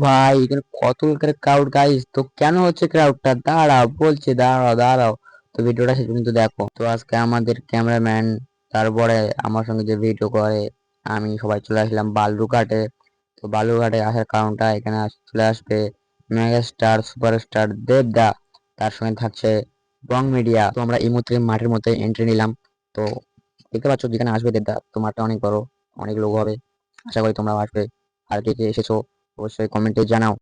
ভাই এখানে কত লোকের ক্রাউড গাইস, তো কেন হচ্ছে ক্রাউডটা? দাঁড়াও বলছি, দাঁড়াও দাঁড়াও। তো ভিডিওটা শেষ পর্যন্ত দেখো। তো আজকে আমাদের ক্যামেরাম্যান, তারপরে আমার সঙ্গে যে ভিডিও করে, আমি সবাই চলে আসলাম বালুরঘাটে। তো বালুরঘাটে আসার কারণটা, এখানে চলে আসবে মেগা স্টার সুপারস্টার দেবদা, তার সঙ্গে থাকছে বং মিডিয়া। তো আমরা এই মুহূর্তে মাঠের মধ্যে এন্ট্রি নিলাম। তো দেখতে পাচ্ছ যেখানে আসবে দেবদা, তো মাঠটা অনেক বড়, অনেক লোক হবে। আশা করি তোমরা আসবে। আর কে কে এসেছো অবশ্যই কমেন্টে জানাও।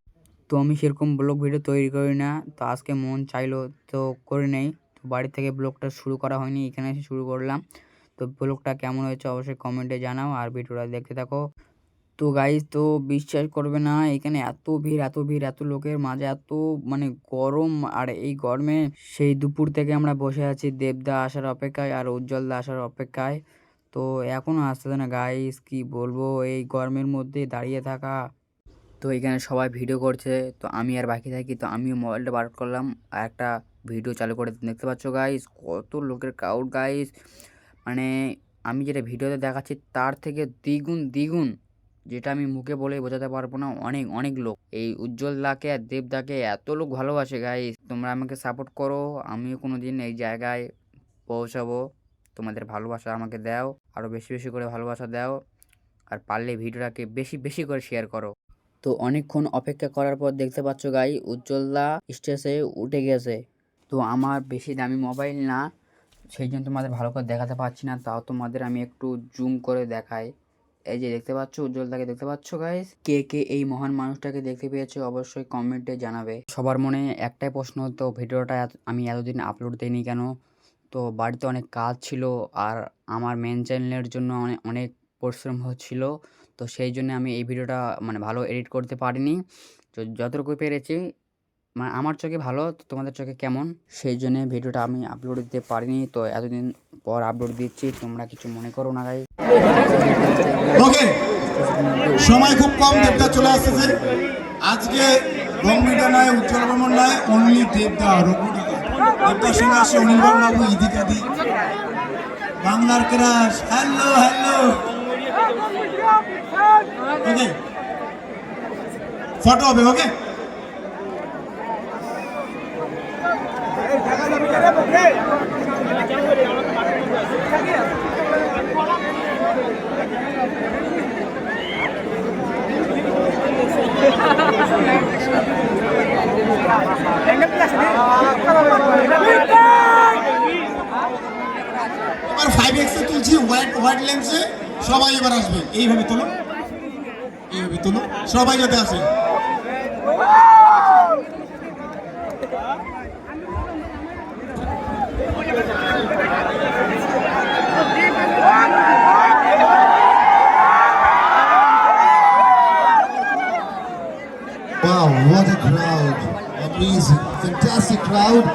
তো আমি সেরকম ব্লগ ভিডিও তৈরি করি না, তো আজকে মন চাইলো তো করে নেই। তো বাড়ি থেকে ব্লগটা শুরু করা হয়নি, এখানে এসে শুরু করলাম। তো ব্লগটা কেমন হয়েছে অবশ্যই কমেন্টে জানাও, আর ভিডিওটা দেখতে থাকো। তো গাইজ, তো বিশ্বাস করবে না, এখানে এত ভিড় এত ভিড়, এত লোকের মাঝে এত মানে গরম। আর এই গরমে সেই দুপুর থেকে আমরা বসে আছি দেবদা আসার অপেক্ষায় আর উজ্জ্বলদা আসার অপেক্ষায়। তো এখনো আসতেছে না গাইজ, কি বলবো এই গরমের মধ্যে দাঁড়িয়ে থাকা। তো এখানে সবাই ভিডিও করছে, তো আমি আর বাকি থাকি। তো আমিও মোবাইলটা বার করলাম আর একটা ভিডিও চালু করে দেখতে পাচ্ছ গাইস, কত লোকের ক্রাউড গাইস। মানে আমি যেটা ভিডিওতে দেখাচ্ছি তার থেকে দ্বিগুণ দ্বিগুণ, যেটা আমি মুখে বলে বোঝাতে পারবো না। অনেক অনেক লোক এই উজ্জ্বলদাকে আর দেবদাকে এত লোক ভালোবাসে গাইস। তোমরা আমাকে সাপোর্ট করো, আমিও কোনো দিন এই জায়গায় পৌঁছাবো। তোমাদের ভালোবাসা আমাকে দাও, আরও বেশি বেশি করে ভালোবাসা দাও। আর পারলে ভিডিওটাকে বেশি বেশি করে শেয়ার করো। তো অনেকক্ষণ অপেক্ষা করার পর দেখতে পাচ্ছ গাই, উজ্জ্বলদা স্টেজে উঠে গেছে। তো আমার বেশি দামি মোবাইল না, সেই জন্য তোমাদের ভালো করে দেখাতে পারছি না, তাও তোমাদের আমি একটু জুম করে দেখাই। এই যে দেখতে পাচ্ছ উজ্জ্বলদাকে, দেখতে পাচ্ছ গাইস। কে কে এই মহান মানুষটাকে দেখতে পেয়েছো অবশ্যই কমেন্টে জানাবে। সবার মনে একটাই প্রশ্ন, তো ভিডিওটা আমি এতদিন আপলোড দিইনি কেন? তো বাড়িতে অনেক কাজ ছিল, আর আমার মেন চ্যানেলের জন্য অনেক অনেক পরিশ্রম হচ্ছিল। তো সেই জন্য আমি এই ভিডিওটা মানে ভালো এডিট করতে পারিনি। তো যতটুকু পেরেছি, মানে আমার চোখে ভালো, তো তোমাদের চোখে কেমন, সেই জন্য ভিডিওটা আমি আপলোড দিতে পারিনি। তো এতদিন পর আপলোড দিচ্ছি, তোমরা কিছু মনে করো না গাই। ওকে, সময় খুব কম, দেবদা চলে আসতেছে। আজকে বঙ্গমিটা নয়, উজ্জ্বল ভ্রমণ নয়, অনলি দেবদা, দেবদার সঙ্গে আসে অনিল বাবু, ইদিকাদি, বাংলার ক্রাশ। হ্যালো হ্যালো, ওকে ফটো হবে। ওকে, এবার 5x তুলছি, ওয়াইড লেন্সে। সবাই এবার আসবে, এইভাবে তোলো, এইভাবে তোলো, সবাই যাতে আসে। Wow, what a crowd! Amazing, fantastic crowd.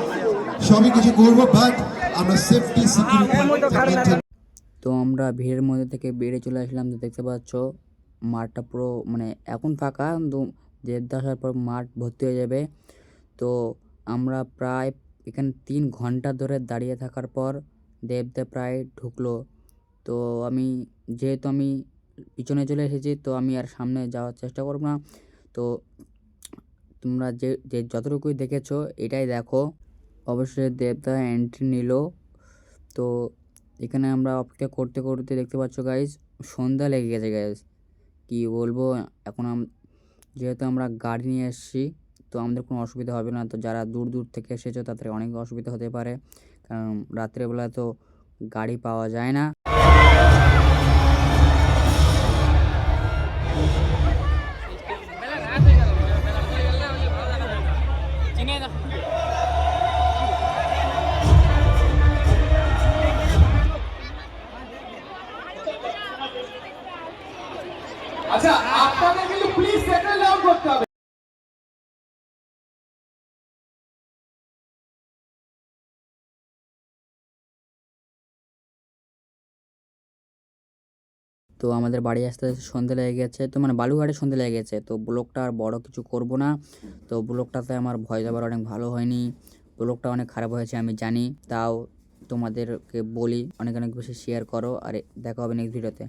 সবই কিছু করবো, বাট আমরা সেফটি সিকিউরিটি। তো আমরা ভিড়ের মধ্যে থেকে বেরিয়ে চলে আসলাম। তো দেখতে পাচ্ছ মাঠটা পুরো মানে এখন ফাঁকা, কিন্তু দেবদা আসার পর মাঠ ভর্তি হয়ে যাবে। তো আমরা প্রায় এখানে 3 ঘন্টা ধরে দাঁড়িয়ে থাকার পর দেবদা প্রায় ঢুকলো। তো আমি যেহেতু আমি পিছনে চলে এসেছি, তো আমি আর সামনে যাওয়ার চেষ্টা করব না। তো তোমরা যে যে যতটুকুই দেখেছো এটাই দেখো। অবশ্যই দেবদা এন্ট্রি নিল। তো এখানে আমরা অপেক্ষা করতে করতে দেখতে পাচ্ছ গাইজ, সন্ধ্যা লেগে গেছে গাইজ। কি বলবো এখন, যেহেতু আমরা গাড়ি নিয়ে এসেছি, তো আমাদের কোনো অসুবিধা হবে না। তো যারা দূর দূর থেকে এসেছো তাদের অনেক অসুবিধা হতে পারে, কারণ রাত্রেবেলা তো গাড়ি পাওয়া যায় না। আচ্ছা, আপনাদের কিন্তু প্লিজ সেটেল ডাউন করতে হবে। তো আমাদের বাড়ি আসতে আসতে সন্ধে লেগে গেছে, তো মানে বালুঘাটে সন্ধে লেগে গেছে। তো ব্লগটা আর বড় কিছু করব না। তো ব্লগটাতে আমার ভয়েস ওভার অনেক ভালো হয়নি, ব্লগটা অনেক খারাপ হয়েছে আমি জানি, তাও তোমাদেরকে বলি অনেক অনেক বেশি শেয়ার করো। আর দেখা হবে নেক্সট ভিডিওতে।